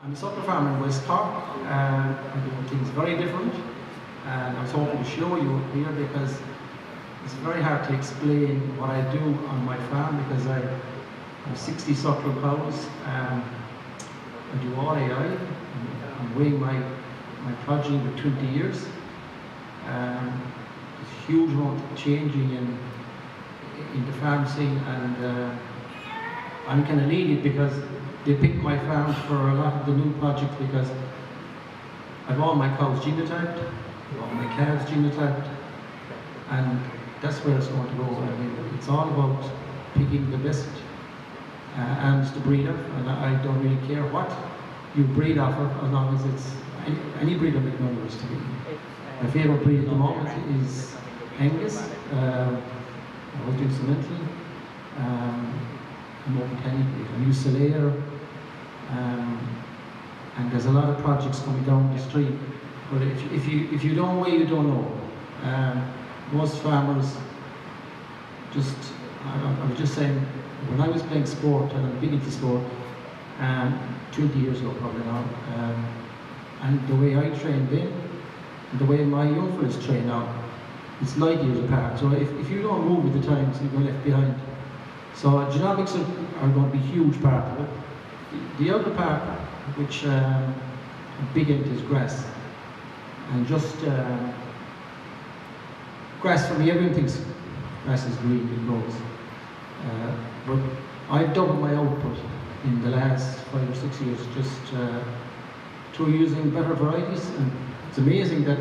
I'm a suckler farmer in West Cork. I'm doing things very different, and I was hoping to show you here because it's very hard to explain what I do on my farm because I have 60 suckler cows. I do all AI. I'm weighing my progeny with 20 years. There's a huge amount of changing in the farm scene, and I'm kind of needed because they picked my farm for a lot of the new projects because I've all my cows genotyped, all my calves genotyped, and that's where it's going to go. I mean, it's all about picking the best animals to breed of, and I don't really care what you breed off of as long as it's any breed of big numbers to me. My favourite breed at the moment is Angus. I was doing Cynhadledd. I'm open to any breed. I use Salayer. And there's a lot of projects coming down the street. But if you don't weigh, you don't know. Most farmers just, I was just saying, when I was playing sport, and I'm big into sport, 20 years ago probably now, and the way I trained then, and the way my young fellas train now, it's light years apart. So if you don't move with the times, you go left behind. So genomics are going to be a huge part of it. The other part, which I'm big into, is grass. And just grass, for me, everyone thinks grass is green, it grows. But I've doubled my output in the last 5 or 6 years just through using better varieties. And it's amazing that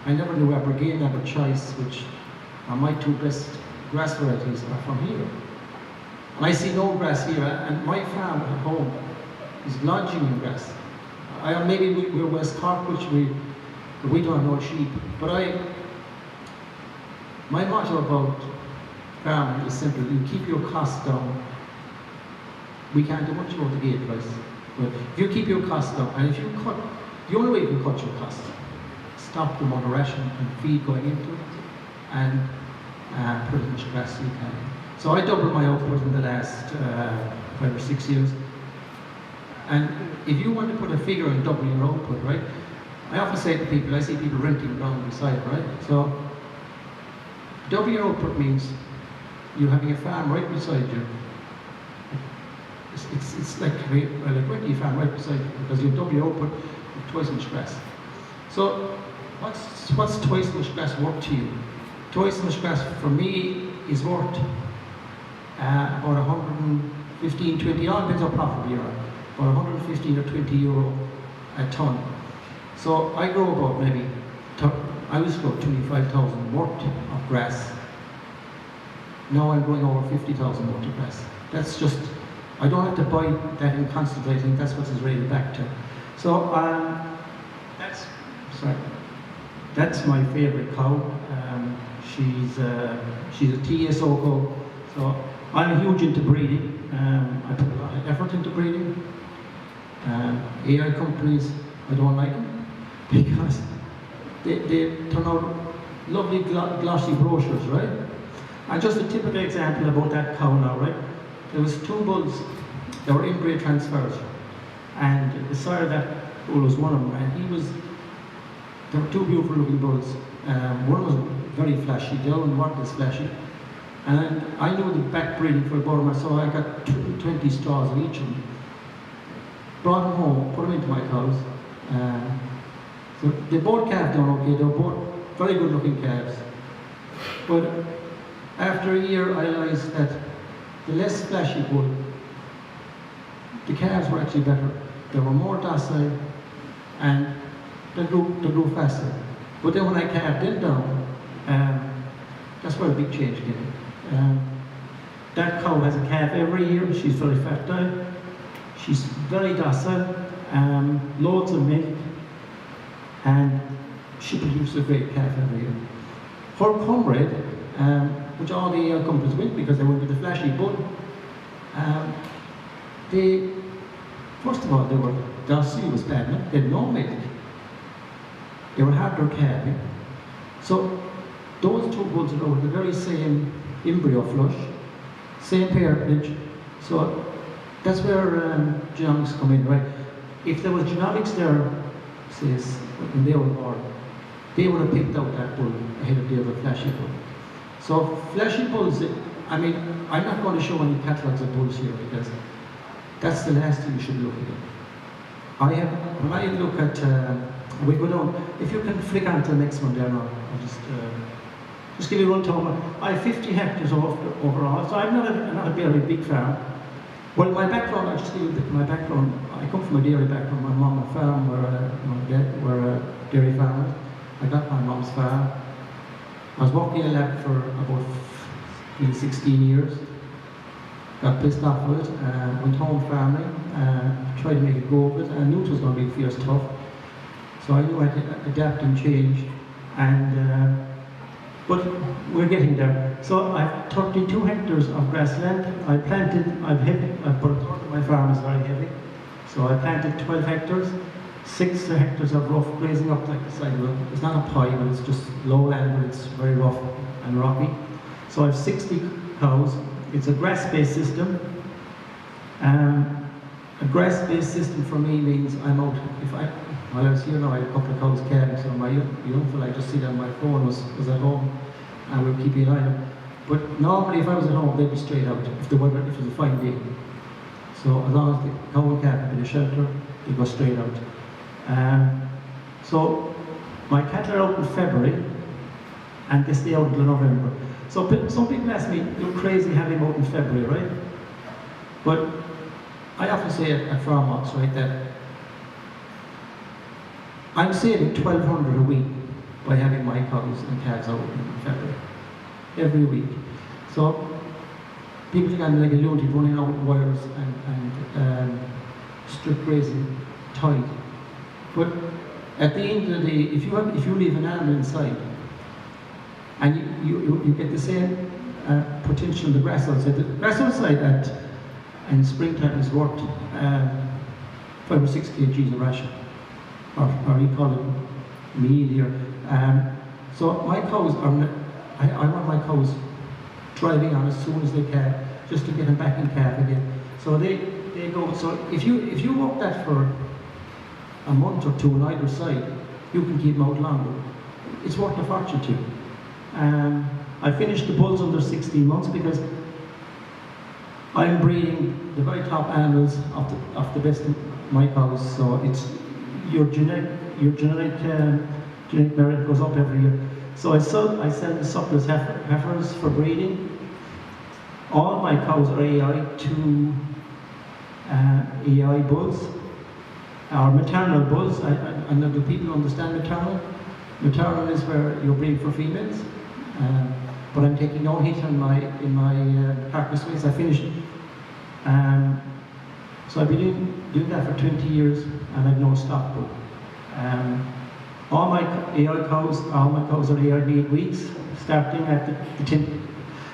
I never knew Abergane, choice, which are my two best grass varieties, are from here. And I see no grass here, and my farm at home is lodging in grass. Maybe we're West Cork, which we don't have no sheep, but my motto about farming is simple: you keep your costs down. We can't do much about the gate price, but if you keep your costs down, and if you cut, the only way you can cut your costs, stop the amount of ration and feed going into it, and put as much grass as you can. So I doubled my output in the last 5 or 6 years. And if you want to put a figure on doubling your output, right? I often say to people, I see people renting ground beside, right? So doubling your output means you having a farm right beside you. It's like renting a farm right beside you because you double your output with twice as much grass. So what's twice as much grass worth to you? Twice as much grass for me is worth about 115, 20, all depends how profitable you are, about 115 or 20 euro a ton. So I grow about maybe, I was grow 25,000 worth of grass. Now I'm growing over 50,000 worth of grass. That's just, I don't have to buy that in concentrate, I think that's what it's rated back to. So that's my favourite cow. She's a TSO cow. So I'm huge into breeding. I put a lot of effort into breeding. AI companies, I don't like them because they turn out lovely glossy brochures, right? And just a typical example about that cow now, right? There was 2 bulls that were inbreed transfers, and the sire of that bull was one of them, and there were 2 beautiful looking bulls. One was very flashy, the other one wasn't as flashy. And I knew the back breeding for a Burma, so I got 20 straws of each of them. Brought them home, put them into my cows. So they both calved down okay, they were both very good looking calves. But after a year I realised that the less flashy bull, the calves were actually better. They were more docile and they grew faster. But then when I calved them down, that's where a big change came. That cow has a calf every year. She's very fertile. She's very docile, loads of milk, and she produces a great calf every year. Her comrade, which all the companies win because they went with the flashy bull, first of all, they were docile, was bad milk. They had no milk. They were harder calving. So those 2 bulls are over the very same embryo flush, same parentage. So that's where genomics come in, right? if there was genomics there, says, when they were born, they would have picked out that bull ahead of the other flashy bull. So flashy bulls, I mean, I'm not going to show any catalogues of bulls here because that's the last thing you should look at. When I look at, we go down, if you can flick on to the next one there now, I'll just give you a run-down. I have 50 hectares overall, so I'm not a very big farm. Well, my background, I'll just give you my background. I come from a dairy background. My mum and farm my dad were dairy farmers. I got my mum's farm. I was working in a lab for about 16 years. Got pissed off with it, went home farming, tried to make a go of it, and I knew it was going to be fierce tough. So I knew I had to adapt and change, but we're getting there. So I have 32 hectares of grassland. I've put a third of my farm is very heavy. So I planted 12 hectares, 6 hectares of rough grazing up like the side of it. It's not a pie, but it's just low land, but it's very rough and rocky. So I have 60 cows. It's a grass-based system. A grass-based system for me means I'm out. While I was here now, I had a couple of cows calving, so my young fella, I just see that on my phone, was at home, and we'll keep an eye on them. But normally, if I was at home, they'd be straight out if it was a fine day. So as long as the cow and calf have been a shelter, they go straight out. So my cattle are out in February, and they stay out until November. So some people ask me, you're crazy having them out in February, right? But I often say at farm walks, right, that I'm saving $1,200 a week by having my cows and calves out in February, every week. So people think I'm like a lunatic running out wires and strip grazing tight. But at the end of the day, if you leave an animal inside, and you get the same potential in the grass outside. The grass outside in springtime is worth 5 or 6 kgs a ration, or you call it meal here. So my cows I want my cows driving on as soon as they can, just to get them back in calf again. So they go. So if you work that for a month or two on either side, you can keep them out longer. It's worth a fortune to you. I finished the bulls under 16 months because I'm breeding the very top animals of the best of my cows. So it's your genetic merit goes up every year. So I sell the surplus heifers for breeding. All my cows are AI2 AI bulls, or maternal bulls. I know, do people understand maternal? Maternal is where you're breeding for females. But I'm taking no hit in my carcass weights. I finished it. So I've been doing that for 20 years, and I've no stock book. All my cows are AI 8 weeks, starting at the 10th.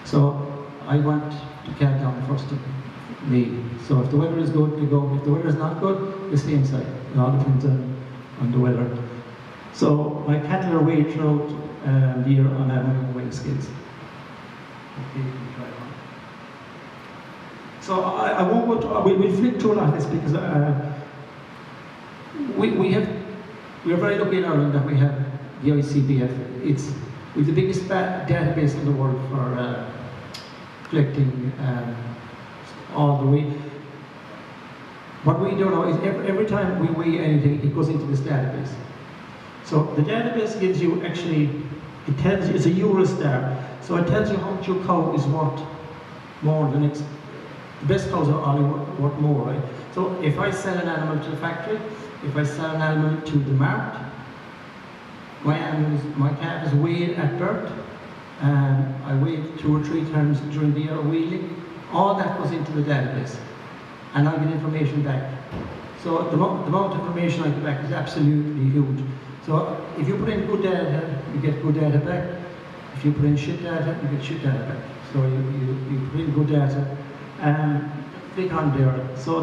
So I want to calve down the 1st of May. So if the weather is good, they go. If the weather is not good, they stay inside. It all depends on the weather. So my cattle are weighed throughout the year on minimum weight scales. Okay, you can try it on. So I won't go to, we'll flip through a lot of this because we are very lucky in Ireland that we have the ICBF. We're the biggest database in the world for collecting all the weight. What we do now is every time we weigh anything, it goes into this database. So the database gives you it tells you, it's a Eurostar, so it tells you how much your cow is worth more than the best cows are only worth more, right? So if I sell an animal to the factory, if I sell an animal to the market, my calf is weighed at birth, I weighed 2 or 3 times during the year of wheeling. All that goes into the database, and I get information back. So the amount of information I get back is absolutely huge. So if you put in good data, you get good data back. If you put in shit data, you get shit data back. So you put in good data, click on there. So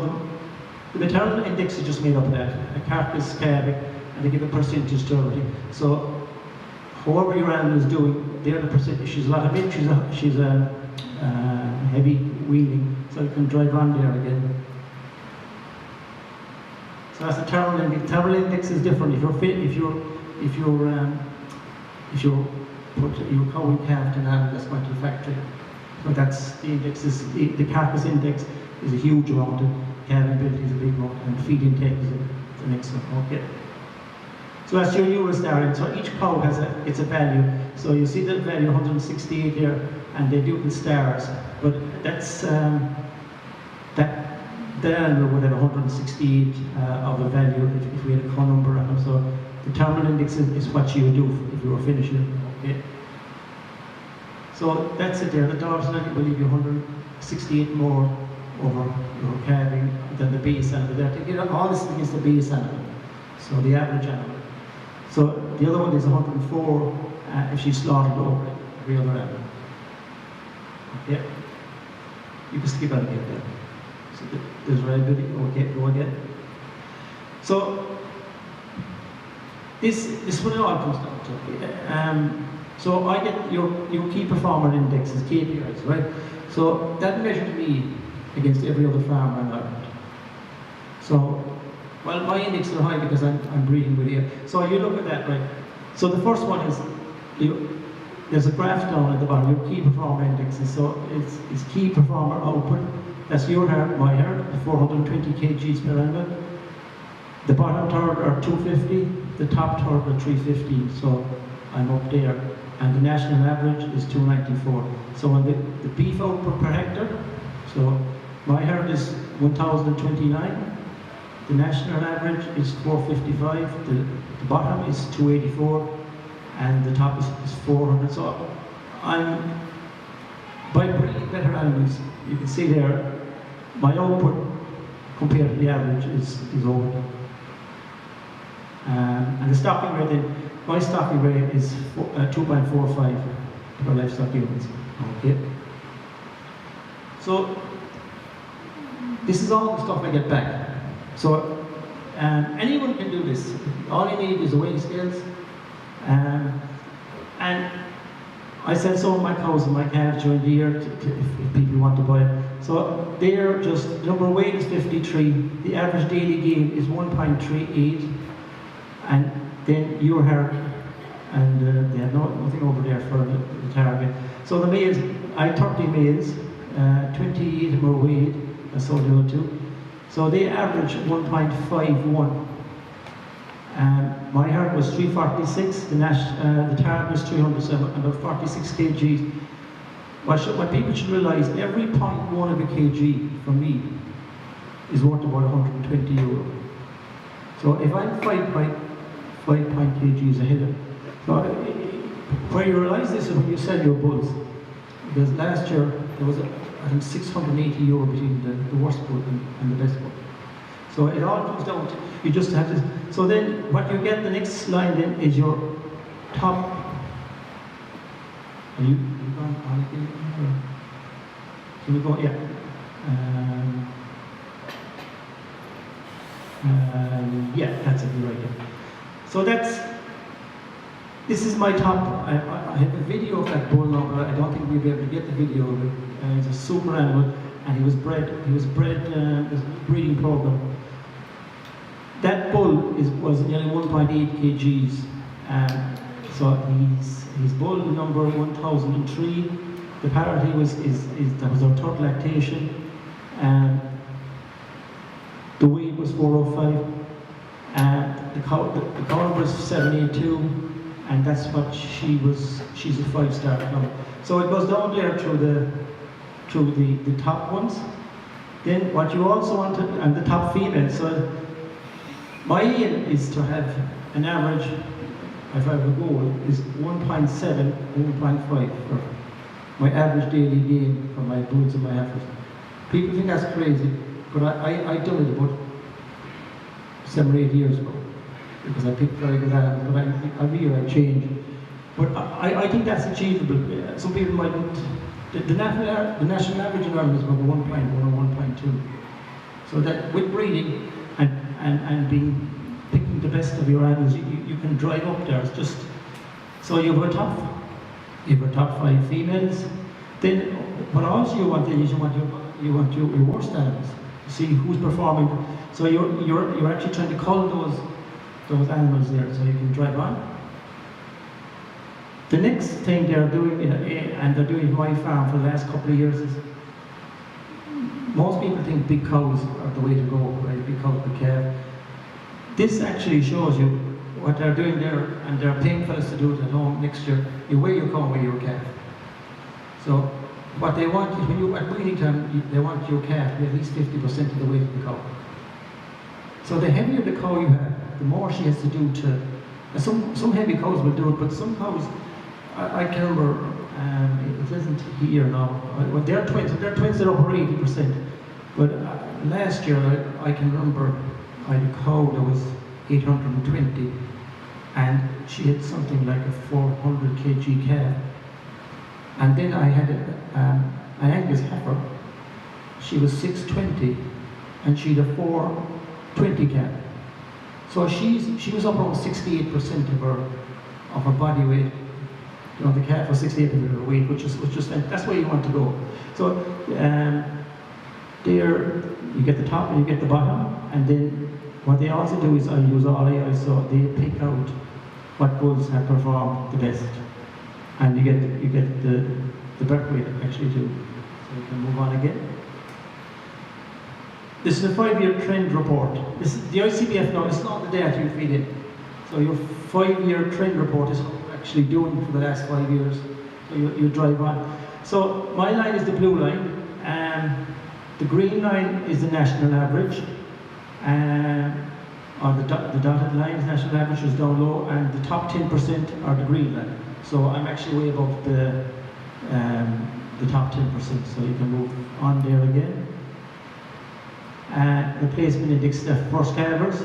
the maternal index is just made up of that. A carcass, calving, and they give a percentage to everything. So however your animal is doing, they're the percentage. She's a lot of meat, she's a heavy wheeling, so you can drive on there again. So that's the terminal index. Terminal index is different. If you put your cow in calf to animal, that's going to the factory. So that's the index. The carcass index is a huge amount. The calvability is a big amount, and feed intake is the next one. Okay. So that's your Eurostar. So each cow has a value. So you see the value 168 here, and they do it in stars. But that's the animal would have 168 of a value if we had a cow number on them. So the terminal index is what you would do if you were finishing. Okay. So that's it there. The dogs will leave you 168 more over your calving than the base animal. All this is the base animal. So the average animal. So the other one is 104 if she's slaughtered over every other animal. Okay. You can skip out again there. So there's reliability. Okay, go again. So this what it all comes down to. So I get your key performer indexes, KPIs, right? So that measures me against every other farmer in Ireland. So, well, my indexes are high because I'm breeding with you. So you look at that, right? So the first one is, there's a graph down at the bottom, your key performer indexes. So it's key performer output. That's your herd, my herd, 420 kgs per animal. The bottom third are 250, the top third are 350. So I'm up there. And the national average is 294. So on the beef output per hectare, so my herd is 1,029. The national average is 455. The bottom is 284, and the top is 400. So I'm by breeding better animals. You can see there, my output compared to the average is over. And the stocking rate, my stocking rate is 2.45 per livestock units. Okay. So this is all the stuff I get back. So anyone can do this. All you need is a weighing scales. And I sell some of my cows and my calves during the year if people want to buy it. So they're just, the number of weight is 53. The average daily gain is 1.38. And then your herd, and they have nothing over there for the target. So the males, I have 30 males, 28 of them are weighed, I sold the other two. So they average 1.51. My herd was 346, the target was 307, about 46 kgs. What people should realise, every 0.1 of a kg for me is worth about 120 euro. So if I'm 5 kgs ahead, so where you realise this is when you sell your bulls. Because last year there was, I think, 680 euro between the worst bull and the best bull. So it all comes down to, you just have to, so then what you get, the next line then is your top, are you going on again? Can we go, yeah. Yeah, that's it, right there. So this is my top. I have a video of that bull now, but I don't think we'll be able to get the video of it. He's a super animal, and he was bred, there's a breeding program. That bull was nearly 1.8 kgs. So his bull number 1003. The parity that was our third lactation. The weight was 405. The cow number was 782, and that's what she was. She's a 5-star now. So it goes down there through the top ones. Then what you also want and the top female. So my aim is to have an average, if I have a goal, is 1.7, 1.5 for my average daily gain for my bulls and my heifers. People think that's crazy, but I done it about 7 or 8 years ago, because I picked very good animals, but I realized change. But I think that's achievable. Some people might not. The national average in Ireland is about 1.1 or 1.2. So that with breeding and picking the best of your animals, you can drive up there. It's just, so you have a top 5 females. Then what else you want then is you want your worst animals. see who's performing. So you're actually trying to cull those animals there, so you can drive on. The next thing they're doing, and they're doing in my farm for the last couple of years, is most people think big cows are the way to go, right? Big cows, big calf. This actually shows you what they're doing there, and they're paying fellas to do it at home next year. You weigh your cow, weigh your calf. So what they want is, when you at breeding time, they want your calf to be at least 50% of the weight of the cow. So the heavier the cow you have, the more she has to do to. Some heavy cows will do it, but some cows, I can remember, it isn't here now. Well, they're twins. They're twins that are over 80%. But last year, I can remember, I had a cow that was 820, and she had something like a 400 kg calf. And then I had an Angus heifer. She was 620, and she had a 420 calf. So she was up around 68% of her body weight. You know, the calf was 68% of her weight, which is that's where you want to go. So there you get the top and you get the bottom, and then what they also do is I use all AI, so they pick out what bulls have performed the best, and you get the birth weight actually too. So you can move on again. This is a 5-year trend report. This is the ICBF now. It's not the data you feed in. So your 5-year trend report is what you're actually doing for the last 5 years. So you drive on. So my line is the blue line, and the green line is the national average, or the dotted line is national average, is down low, and the top 10% are the green line. So I'm actually way above the top 10%. So you can move on there again. Replacement index, the first calvers.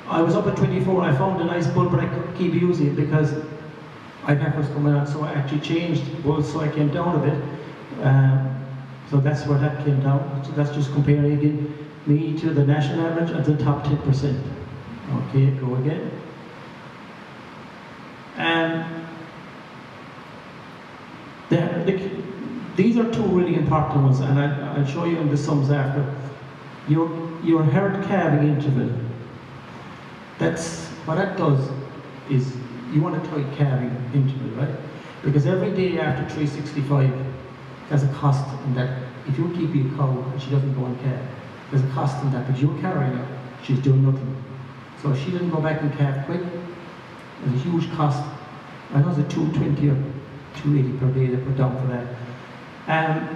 I was up at 24 and I found a nice bull, but I couldn't keep using it because I've heifers coming on, so I actually changed bulls, so I came down a bit. So that's where that came down. So that's just comparing again me to the national average and the top 10%. Okay, go again. These are two really important ones, and I'll show you in the sums after. Your herd calving interval. That's what that does is you want a tight calving interval, right? Because every day after 365, there's a cost in that. If you're keeping a cow and she doesn't go and calve, there's a cost in that. But you're carrying her, she's doing nothing. So if she didn't go back and calve quick, there's a huge cost. I know it's a 220 or 280 per day they put down for that.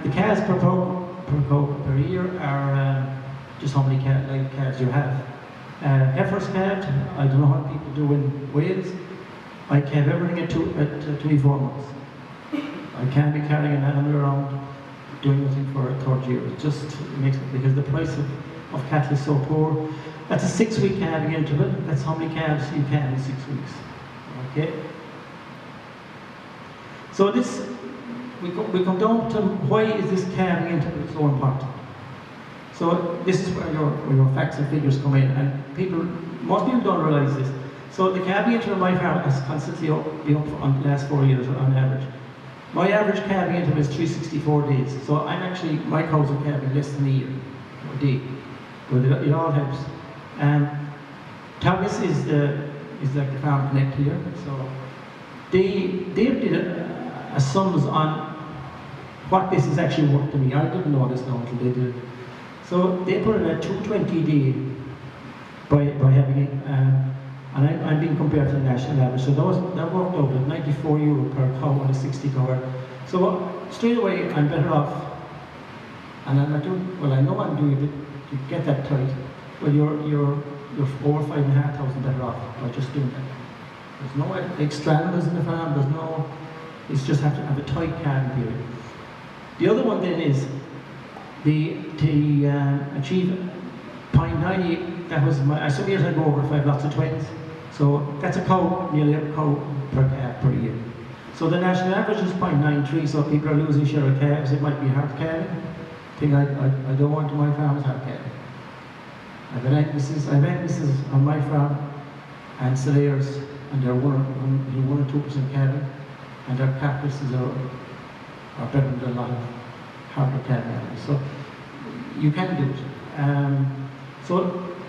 The calves per cow per year are just how many live calves you have. Heifers calved, I don't know what people do in Wales. I calve everything at 24 months. I can't be carrying an animal around doing nothing for a third year. It just makes it, because the price of cattle is so poor. That's a 6-week calving interval. That's how many calves you can in 6 weeks. Okay. So this, we come down to why is this calving interval so important? So this is where your facts and figures come in, and most people don't realize this. So the calving interval in my farm has consistently been up for the last 4 years on average. My average calving interval is 364 days. So my cows are calving less than a year, a day. But it all helps. Thomas is like the Farm Connect here. So they did a sums on what this is actually worth to me. I didn't know this now until they did it. So they put it at 220 a day by having it, and I'm being compared to the national average. So that worked out at €94 per cow on a 60 cow. So straight away I'm better off, and I'm not doing well. I know I'm doing it to get that tight. Well, you're over 5,500 better off by just doing that. There's no extra animals in the farm. There's no. It's just have to have a tight calving period. The other one then is to achieve 0.98. That was some years I go over if I have lots of twins. So that's nearly a cow per calf per year. So the national average is 0.93. So people are losing share of calves. It might be hard calving. Thing I don't want to my farm is hard calving. I've emphasis on my farm and slayers, and they're 1 or 2% calving, and their practices are better than a lot of harder calving. So you can do it. So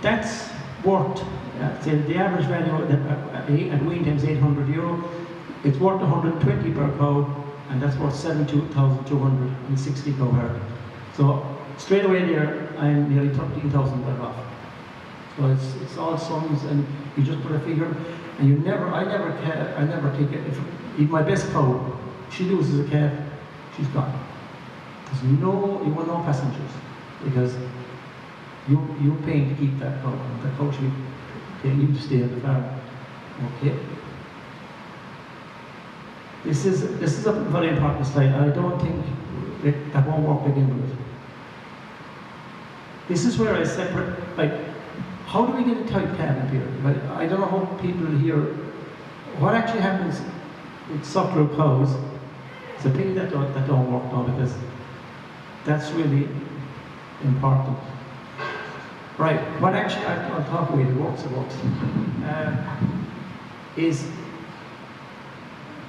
that's worth, say the average value at wean time is €800. It's worth 120 per cow, and that's worth 72,260 cow herd. So straight away there, I'm nearly 13,000 better off. So it's all sums, and you just put a figure, and I never take it. If my best cow, she loses a calf, she's gone. You want no passengers, because you're paying to keep that cow. The cow should be paying you to stay on the farm. Okay. This is a very important slide. I don't think that won't work again with it. This is where I separate, like, how do we get a tight calving period? Like, I don't know how people here, what actually happens with suckler cows. It's a pity that don't work now, because that's really important. Right, what actually, I'll talk about it works, is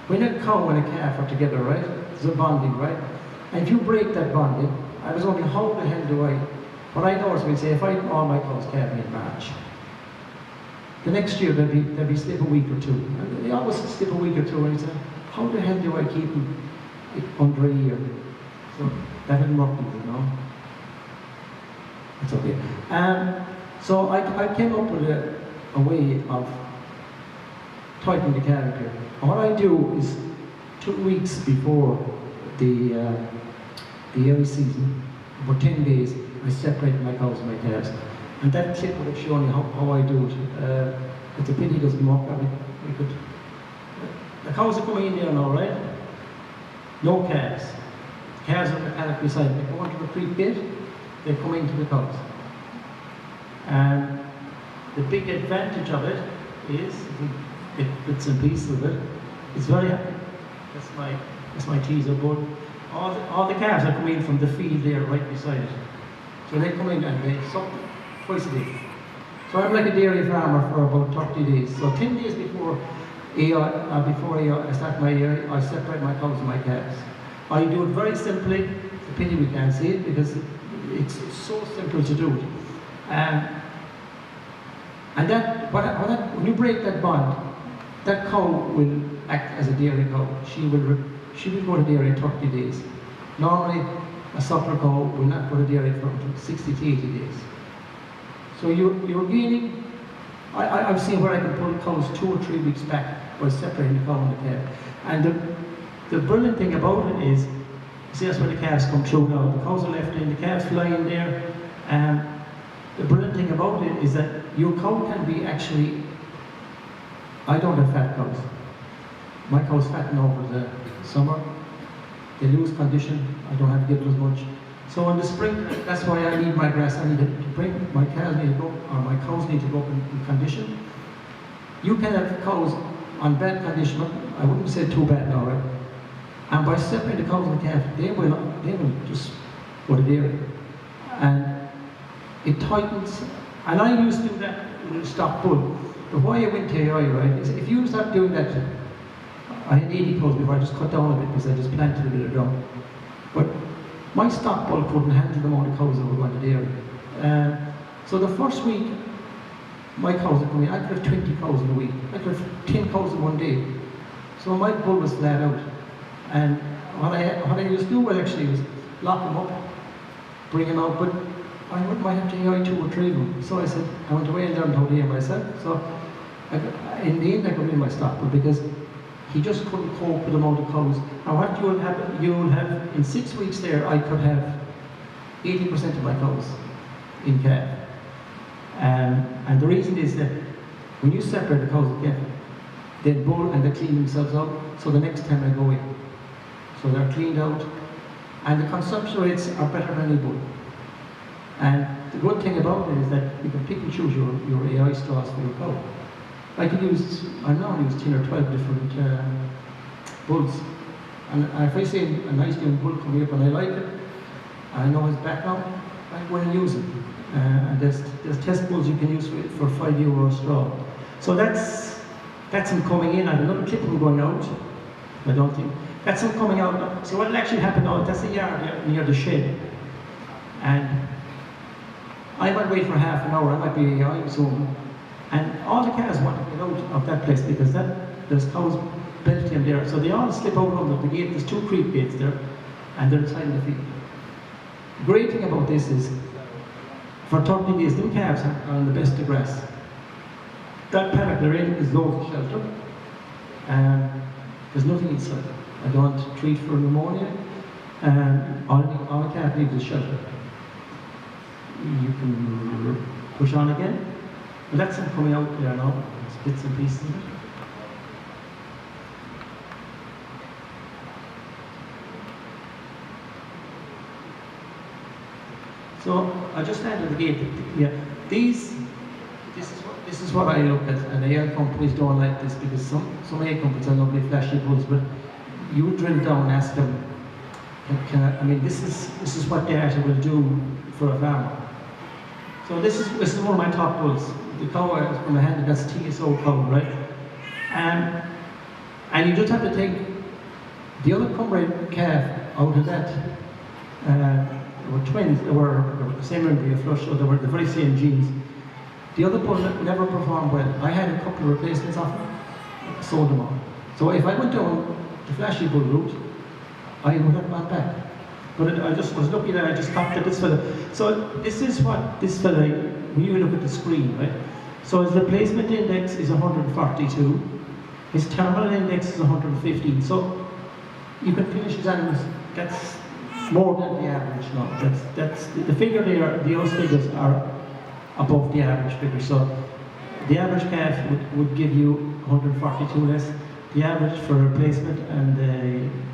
when a cow and a calf are together, right, there's a bonding, right? And if you break that bonding, I was wondering, how the hell do I, what I know is we'd say, if I all my cows calving in March, the next year they'll be slip a week or two. And they always slip a week or two, and I said, how the hell do I keep them under a year? So that didn't work either, you know. It's okay. So I came up with a way of tightening the calving period. And what I do is 2 weeks before the early season, for 10 days, I separate my cows and my calves. And that clip would have shown you how I do it. It's a pity it doesn't work. The cows are coming in there now, right? No calves. Calves are mechanic beside them. They go into the creep gate, they come into the cows. And the big advantage of it is, if we get bits and pieces of it, it's very happy. That's my teaser board. All the calves are coming in from the field there right beside it. So they come in and they suck twice a day. So I'm like a dairy farmer for about 30 days. So 10 days before I start my year, I separate my cows and my calves. I do it very simply. It's a pity we can't see it, because it's so simple to do it. And when you break that bond, that cow will act as a dairy cow. She will go to dairy in 30 days. Normally, a suckler cow will not go to dairy for 60 to 80 days. So you're gaining. I've seen where I can pull cows 2 or 3 weeks back by separating the cow and the calf. And the brilliant thing about it is, see, that's where the calves come through now. The cows are left in, the calves fly in there. The brilliant thing about it is that your cow can be actually, I don't have fat cows. My cows fatten over the summer. They lose condition. I don't have to give them as much. So in the spring, that's why I need my grass. I need to bring, my cows need to go, or my cows need to go up in condition. You can have cows on bad condition. I wouldn't say too bad now, right? And by separating the cows and the calf, they will just go to dairy. And it tightens. And I used to do that with stock bull. But why I went to AI, right, is if you start doing that, I had 80 cows before, I just cut down a bit because I just planted a bit of ground. But my stock bull couldn't handle the amount of cows that were going to dairy. So the first week, my cows are coming in. I could have 20 cows in a week. I could have 10 cows in one day. So my bull was flat out. And what I used to do was actually lock them up, bring them out, but I might have to AI 2 or 3 of them. So I said, I went away and learned how to hear myself. So in the end, I got rid of my stock bull because he just couldn't cope with the amount of cows. And what you will have in 6 weeks there, I could have 80% of my cows in calf. And the reason is that when you separate the cows again, they bull and they clean themselves out. So the next time I go in, so they're cleaned out, and the consumption rates are better than any bull. And the good thing about it is that you can pick and choose your AI straws for your cow. I now use 10 or 12 different bulls. And if I see a nice young bull coming up and I like it, I know his background, I go and use it. And there's test bulls you can use for €5 a straw. So that's him coming in. I have another clip of him going out. I don't think. That's him coming out. So what will actually happen now, that's the yard near the shed. And I might wait for half an hour, I might be AI soon. And all the cars want to get out of that place because there's cows built in there. So they all slip out under the gate. There's 2 creep gates there, and they're inside the field. The great thing about this is, for 30 days, them calves are on the best of grass. That paddock they're in is loads of shelter. There's nothing inside. I don't treat for pneumonia. All the calf needs is shelter. You can push on again. But that's them coming out there now. It's bits and pieces of it. So I just added the gate. Yeah, this is what I look at, and the air companies don't like this because some air companies are lovely flashy bulls, but you drill down and ask them, I mean, this is what data will do for a farmer. So this is one of my top bulls. The cow is from a hand, that's TSO cow, right? And you just have to take the other Cymru calf out of that. They were twins, they were the same embryo flush, so they were the very same genes. The other bull never performed well. I had a couple of replacements of them, sold them all. So if I went down the flashy bull route, I would have gone back. But I just was lucky that I just stopped at this fella. So this is what this fella, when you look at the screen, right? So his replacement index is 142. His terminal index is 115. So you can finish his animals. That's more than the average now. That's the figure there. Those figures are above the average figure. So the average calf would give you 142 less. The average for replacement and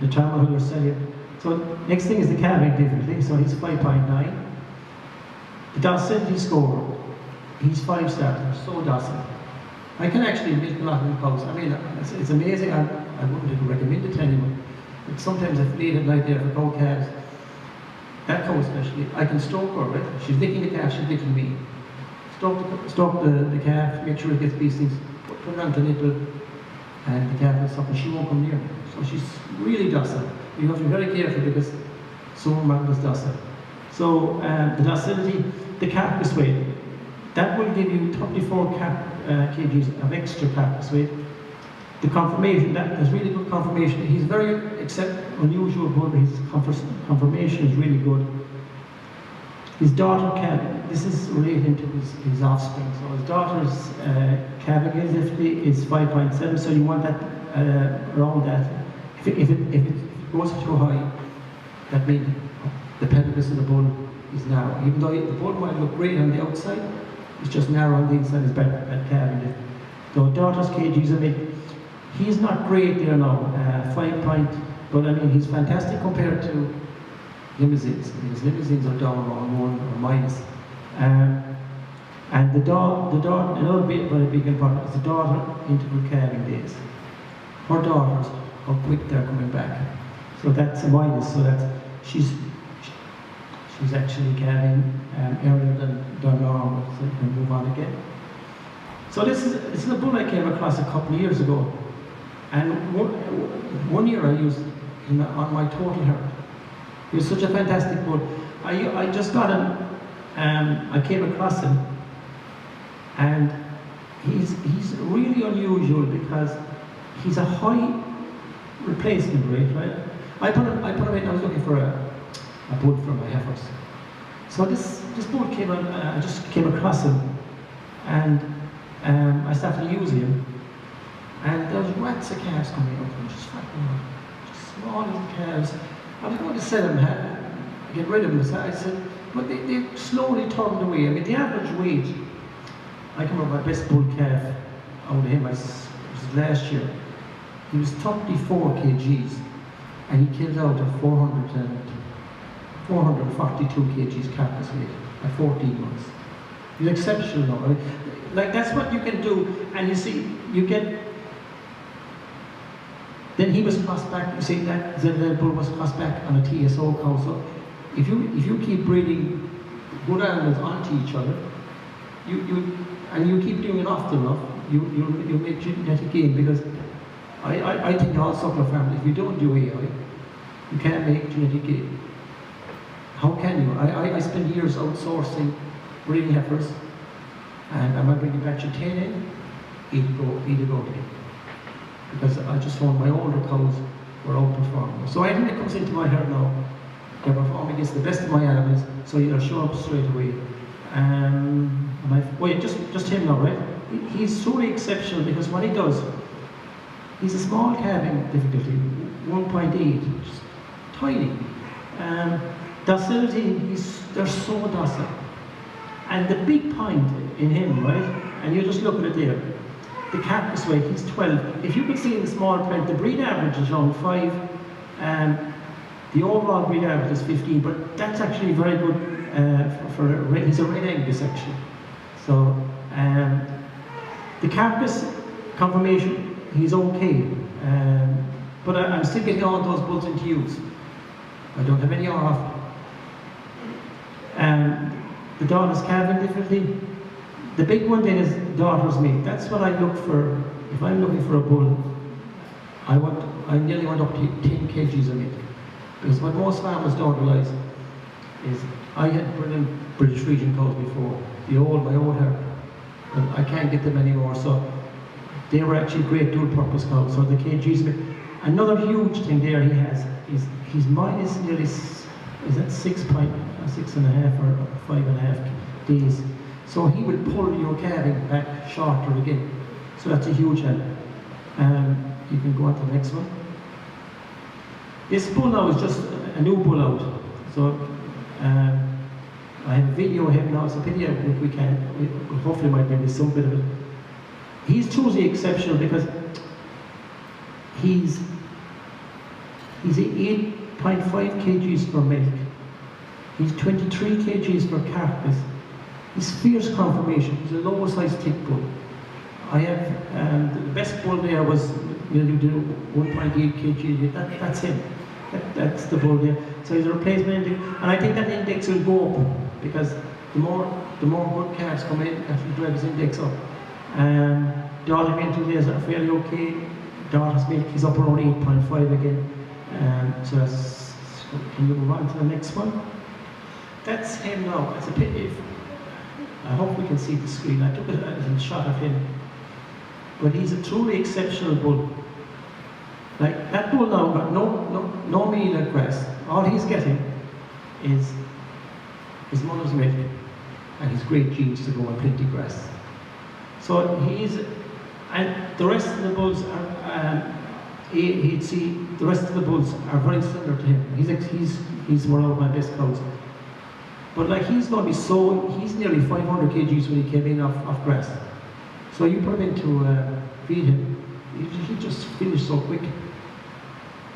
the terminal you're selling. So next thing is the calving difficulty. So he's 5.9. The docility score, he's 5-star. So docile. I can actually milk a lot of cows. I mean, it's amazing. I wouldn't even recommend it to anyone. But sometimes if late at night there for cow calves, that cow especially, I can stroke her, right? She's licking the calf, she's licking me. Stroke the calf, make sure it gets these things, put it on the nipple, and the calf will stop and she won't come near me. So she's really docile. You have to be very careful because some is docile. So the docility, the carcass weight, that will give you 34 kgs of extra carcass weight. The conformation, that is really good conformation. He's very unusual, but his conformation is really good. His daughter calving, this is relating to his offspring. So his daughter's calving is 5.7, so you want that around that. If it goes too high, that means the pelvis of the bull is narrow. Even though the bull might look great on the outside, it's just narrow on the inside, his back calving. So daughter's kgs, I mean, he's not great there now, 5 point, but I mean, he's fantastic compared to limousines. His limousines are down around 1 or minus. And the daughter, another bit very big important is the daughter interval calving days. Her daughters, how quick they're coming back. So that's a minus, so that she's actually calving earlier than normal, so you can move on again. So this is a bull I came across a couple of years ago. And one year I used him on my total herd. He was such a fantastic bull. I just got him, I came across him, and he's really unusual because he's a high replacement rate, right? I put him in, I was looking for a bull for my heifers. So this bull came on, I just came across him, and I started using him. And there was rats of calves coming up and just fucking just small little calves. I was going to sell them, get rid of them. So I said, but they slowly turned away. I mean, the average weight, I can remember my best bull calf out of him was last year. He was 34 kgs, and he killed out at 442 kgs carcass weight at 14 months. He's exceptional now. I mean, like, that's what you can do, and you see, you get. Then he was crossed back. You see that Cynhadledd bull was crossed back on a TSO cow. So if you keep breeding good animals onto each other, you keep doing it often enough, you make genetic gain. Because I think all suckler farmers, if you don't do AI, you can't make genetic gain. How can you? I spent years outsourcing breeding heifers, and I might bring a batch of 10 in, either go to. Because I just found my older cows were outperforming. So anything that comes into my herd now, they're performing against the best of my animals, so you'll show up straight away. Well, just him now, right? He's truly exceptional because what he does, he's a small calving difficulty, 1.8, which is tiny. Docility, they're so docile. And the big point in him, right, and you just look at it there, the carcass weight, he's 12. If you could see in the small print, the breed average is around 5, the overall breed average is 15, but that's actually very good he's a red Angus actually. So, the carcass conformation, he's okay, but I'm still getting all those bulls into use. I don't have any off. The daughter's calving difficulty. The big one then is daughter's milk. That's what I look for. If I'm looking for a bull, I nearly want up to 10 kgs of milk. Because what most farmers don't realise is I had brilliant British region cows before, my old herd, and I can't get them anymore, so they were actually great dual purpose cows, so the kgs of milk. Another huge thing there he has is his mine is nearly, is that 6.5 or 5.5 days. So he will pull your calving back shorter again. So that's a huge help. You can go on to the next one. This bull now is just a new bull out. So I have a video of him now, so video if we can, we hopefully might maybe some bit of it. He's truly exceptional because he's 8.5 kgs per milk. He's 23 kgs per carcass. He's fierce conformation. He's a lower size thick bull. I have the best bull there was 1.8 kg. That's him. That's the bull there. So he's a replacement index, and I think that index will go up because the more good calves come in, that will drive his index up. Daughter milk days are fairly okay. Daughter's milk is up around 8.5 again. So that's. Can you move on to the next one? That's him now. It's a pity. I hope we can see the screen. I took a shot of him, but he's a truly exceptional bull. Like that bull now got no meal at grass. All he's getting is his mother's milk and his great genes to go on plenty grass. So and the rest of the bulls are. He'd see the rest of the bulls are very similar to him. He's one of my best cows. But like he's nearly 500 kgs when he came in off grass. So you put him into feed him, he just finished so quick.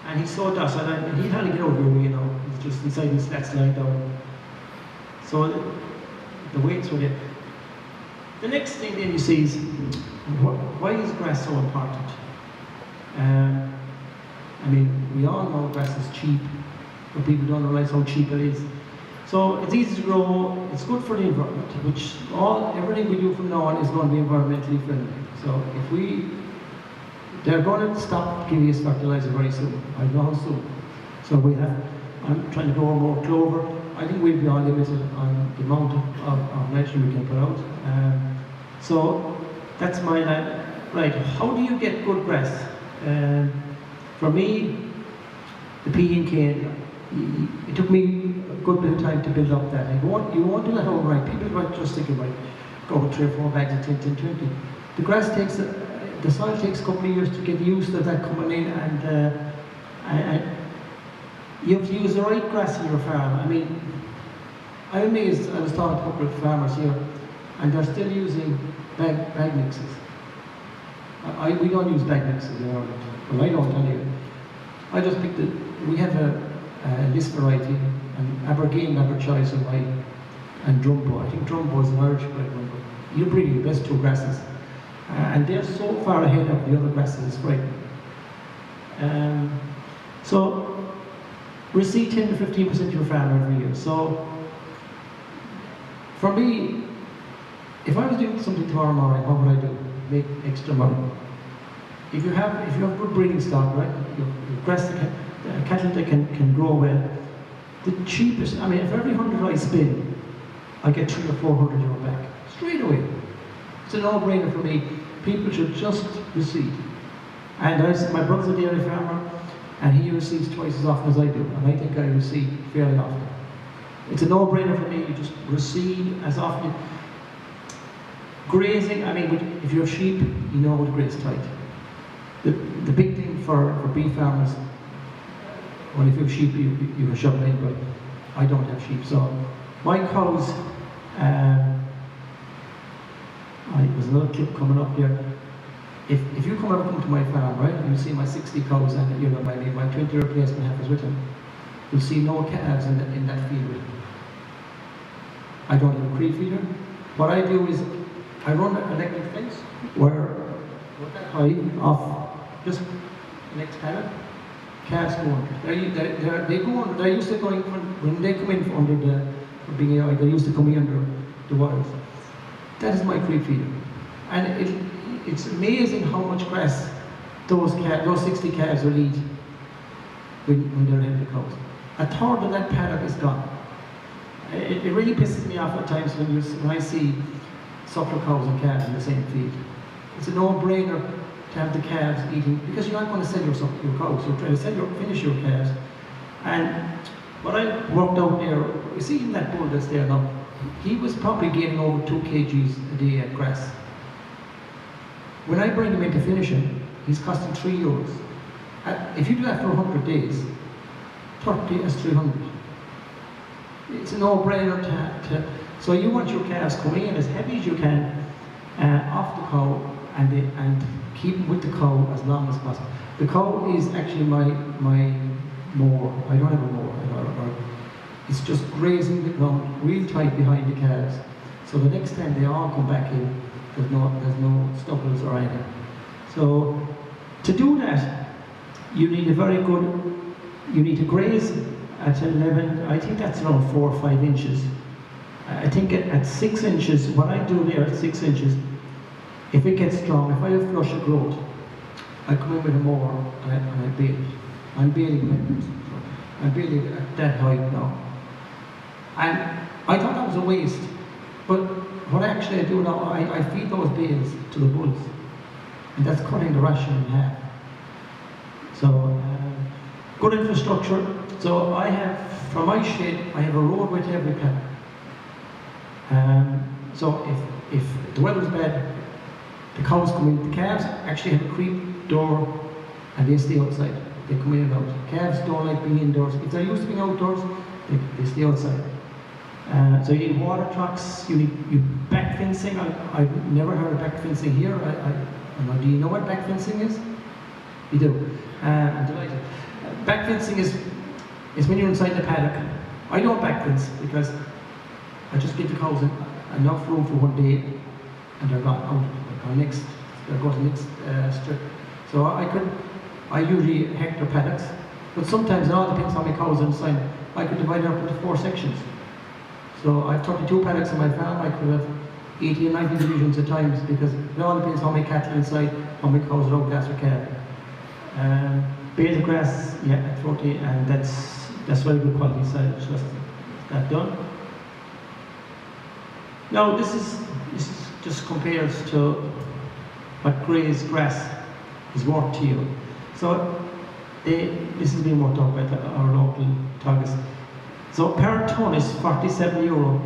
And he's so docile, and he'd hardly get over your he's just inside his slats lying down. So the weights were there. The next thing then you see is, why is grass so important? I mean, we all know grass is cheap, but people don't realize how cheap it is. So it's easy to grow, it's good for the environment, which everything we do from now on is going to be environmentally friendly. So they're going to stop giving us fertilizer very soon. I know how soon. So I'm trying to grow more clover. I think we'll be all limited on the amount of nitrogen we can put out. So that's my line. Right, how do you get good grass? For me, the P and K, it took me a good bit of time to build up that. You won't do that overnight. People might just think about go with 3 or 4 bags of 10, 20. The grass the soil takes a couple of years to get used to that coming in, and you have to use the right grass in your farm. I mean, I'm amazed. I was talking to a couple of farmers here, and they're still using bag mixes. We don't use bag mixes in Ireland. Well, I don't anyway. I just picked it. We have a list variety, and Abergane, Aberchoice, and Drumbo. I think Drumbo is an Irish bred one, but you're breeding the best 2 grasses. And they're so far ahead of the other grasses, it's frightening. So, we see 10 to 15% of your farm every year. So, for me, if I was doing something tomorrow morning, what would I do? Make extra money. If you have good breeding stock, right? Your grass, cattle that can grow well. The cheapest, I mean, for every 100 I spend, I get 300 or 400 euro back straight away. It's a no-brainer for me. People should just receipt. And my brother's a dairy farmer, and he receipts twice as often as I do, and I think I receipt fairly often. It's a no-brainer for me. You just receipt as often. Grazing, I mean, if you have sheep, you know how to graze tight. The big thing for beef farmers, well, if you have sheep, you can shove it in, but I don't have sheep. So my cows, there's another clip coming up here. If you come to my farm, right, and you see my 60 cows and my 20 replacement heifers with them, you'll see no calves in that field with them. I don't have a creep feeder. What I do is I run an electric fence where that high off just the next paddock. Calves go under. They go under. They're used to going when they come in from under for being AI. They're used to coming under the wires. That is my creep feeder, and it's amazing how much grass those 60 calves will eat when they're in the cows. A third of that paddock is gone. It really pisses me off at times when I see suckler cows and calves in the same field. It's a no-brainer to have the calves eating, because you're not going to sell your cows, you're trying to finish your calves. And what I worked out there, you see in that bull that's there now, he was probably gaining over 2 kgs a day at grass. When I bring him in to finish him, he's costing €3. If you do that for 100 days, 30 is 300. It's a no-brainer so you want your calves coming in as heavy as you can off the cow and keep them with the cow as long as possible. The cow is actually my mower. I don't have a mower. It's just grazing the ground real tight behind the calves. So the next time they all come back in, there's no stubbles or anything. So to do that, you need to graze at 11, I think that's around 4 or 5 inches. I think at 6 inches, what I do there at 6 inches, if it gets strong, if I have flush of growth, I come in with a mower and I bale it. I'm baling at that height now. And I thought that was a waste, but what actually I do now, I feed those bales to the bulls, and that's cutting the ration in half. So, good infrastructure. So I have, from my shed, I have a roadway to every paddock. So if the weather's bad, the cows come in. The calves actually have a creep door, and they stay outside. They come in and out. Calves don't like being indoors. If they're used to being outdoors, they stay outside. So you need water trucks, you need back fencing. I've never heard of back fencing here. Do you know what back fencing is? You do. I'm delighted. Back fencing is when you're inside the paddock. I don't back fence because I just give the cows enough room for one day and they're gone out. They'll go to the next strip. So I usually hectare paddocks, but sometimes it all depends how many cows are inside. I could divide it up into 4 sections. So I have 32 paddocks on my farm. I could have 80 and 90 divisions at times because it all depends how many cattle inside, how many cows are out, grass or calf. Bales of grass, yeah, at 40, and that's very good quality silage. Just that done. Now this just compares to what grazed grass is worth to you. So this is being worked out by our local targets. So per ton is €47,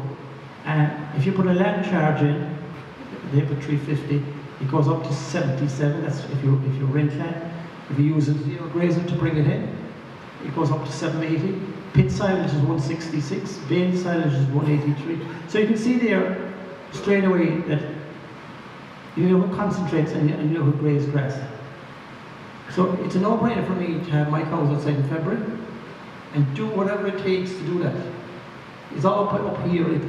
and if you put a land charge in, they put 350. It goes up to 77. That's if you rent land. If you use a zero grazer to bring it in, it goes up to 780. Pit silage is 166. Bale silage is 183. So you can see there straight away that you know who concentrates and you know who grazed grass. So it's a no-brainer for me to have my cows outside in February and do whatever it takes to do that. It's all up here.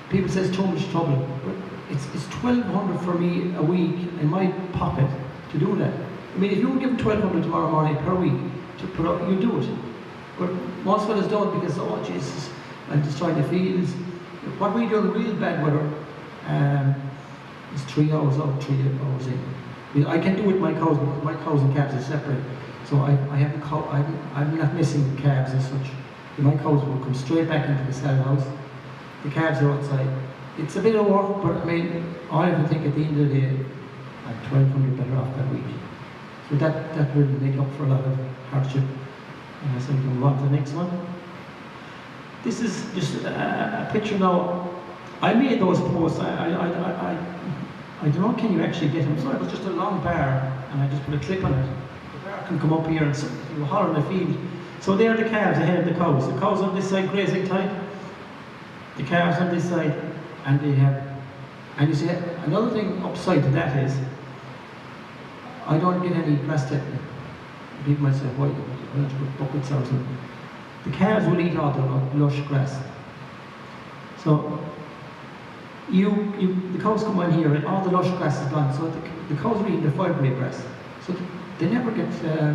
People say it's too much trouble, but it's $1,200 for me a week in my pocket to do that. I mean, if you were given $1,200 tomorrow morning per week to put up, you do it. But most fellas don't because, oh Jesus, I'm destroying the fields. What we do in real bad weather is 3 hours out, 3 hours in. I can do it with my cows because my cows and calves are separate. So I'm not missing the calves as such. My cows will come straight back into the cell house. the calves are outside. It's a bit of work, but I mean, I have to think at the end of the day, I'm 1,200 better off that week. So that will make up for a lot of hardship. So we can move on to the next one. This is just a picture now. I made those posts. I don't know, can you actually get them? So it was just a long bar, and I just put a clip on it. The bar can come up here and you holler in the field. So there are the calves ahead of the cows. The cows on this side grazing tight, the calves on this side, and they have. And you see, another thing upside to that is, I don't get any grass tetting. People might say, why? Why don't you put buckets or something? The calves will eat all the lush grass. So the cows come on here and all the lush grass is gone. So the cows are eating the fibre grass. So they never get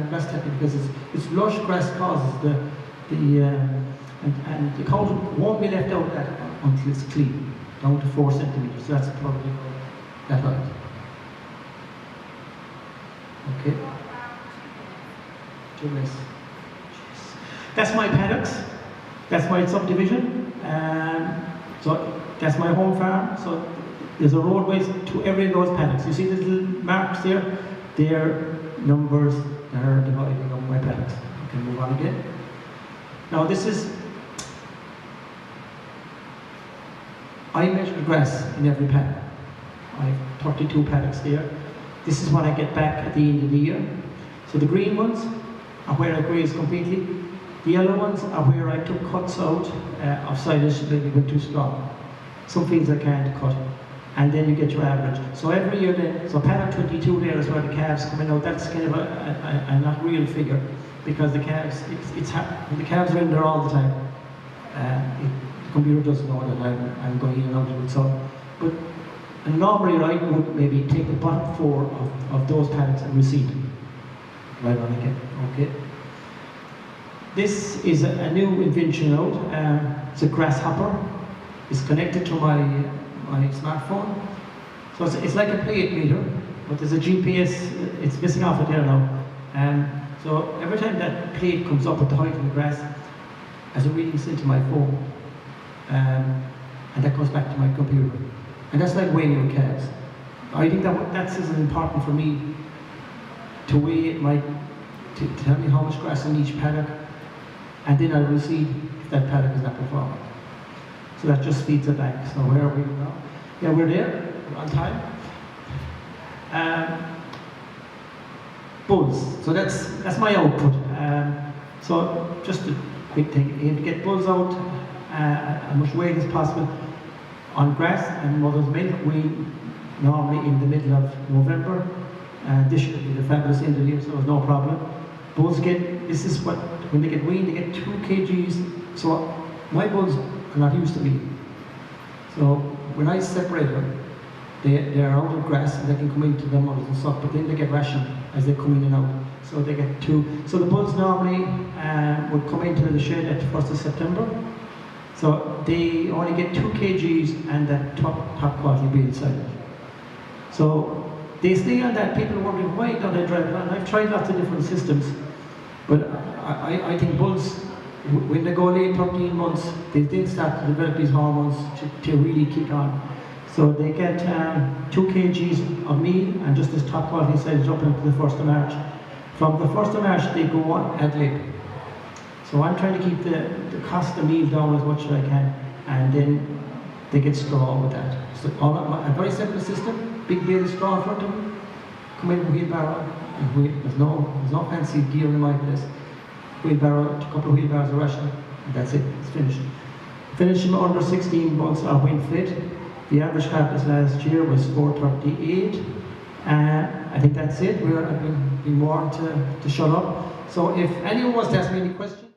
grass tetting because it's lush grass causes and the cows won't be left out until it's clean, down to 4 centimeters. So that's probably that height. Okay. That's my paddocks. That's my subdivision. So that's my home farm. So there's a roadways to every of those paddocks. You see these little marks there? They're numbers that are dividing up my paddocks. We can move on again. Now this is, I measure the grass in every paddock. I have 32 paddocks there. This is what I get back at the end of the year. So the green ones are where I graze completely. The yellow ones are where I took cuts out of silage maybe went too strong. Some fields I can't cut. And then you get your average. So every year then, so paddock 22 there is where the calves coming out. That's kind of a not real figure because the calves, the calves are in there all the time. The computer doesn't know that I'm going in and out of it. So, but and normally I would maybe take the bottom 4 of those paddocks and reseed them. Right on again. Okay. This is a new invention out. It's a grasshopper. It's connected to my smartphone. So it's like a plate meter, but there's a GPS. It's missing off it there now. So every time that plate comes up at the height of the grass, as a reading into my phone, and that goes back to my computer. And that's like weighing your calves. I think that's as important for me to weigh to tell me how much grass in each paddock, and then I will see if that paddock is not performing. So that just feeds it back. So where are we now? Yeah, we're there, we're on time. Bulls. So that's my output. So just a quick thing. You have to get bulls out as much weight as possible on grass and mother's milk. We normally in the middle of November. This should be the fabulous end of the year, so there's no problem. Bulls this is what, when they get weaned, they get 2 kgs. So my bulls are not used to me. So when I separate them, they are out of grass and they can come into the mothers and stuff, but then they get rationed as they come in and out. So they get 2. So the bulls normally would come into the shed at the 1st of September. So they only get 2 kgs and that top quality breed inside it. So they stay on that. People are wondering why don't they drive it on. I've tried lots of different systems, but I think bulls, when they go late 13 months, they then start to develop these hormones to really kick on. So they get 2 kgs of meal and just this top quality silage up until the 1st of March. From the 1st of March they go on ad lib. So I'm trying to keep the cost of meal down as much as I can, and then they get straw with that. So a very simple system, big bale of straw in front of them, come in with a wheelbarrow, and there's no fancy gear in my place. Wheelbarrow, a couple of wheelbarrows of ration, and that's it, it's finished. Finished in under 16 months are wind fit. The average harvest last year was 438. I think that's it. I've been more to shut up. So if anyone wants to ask me any questions,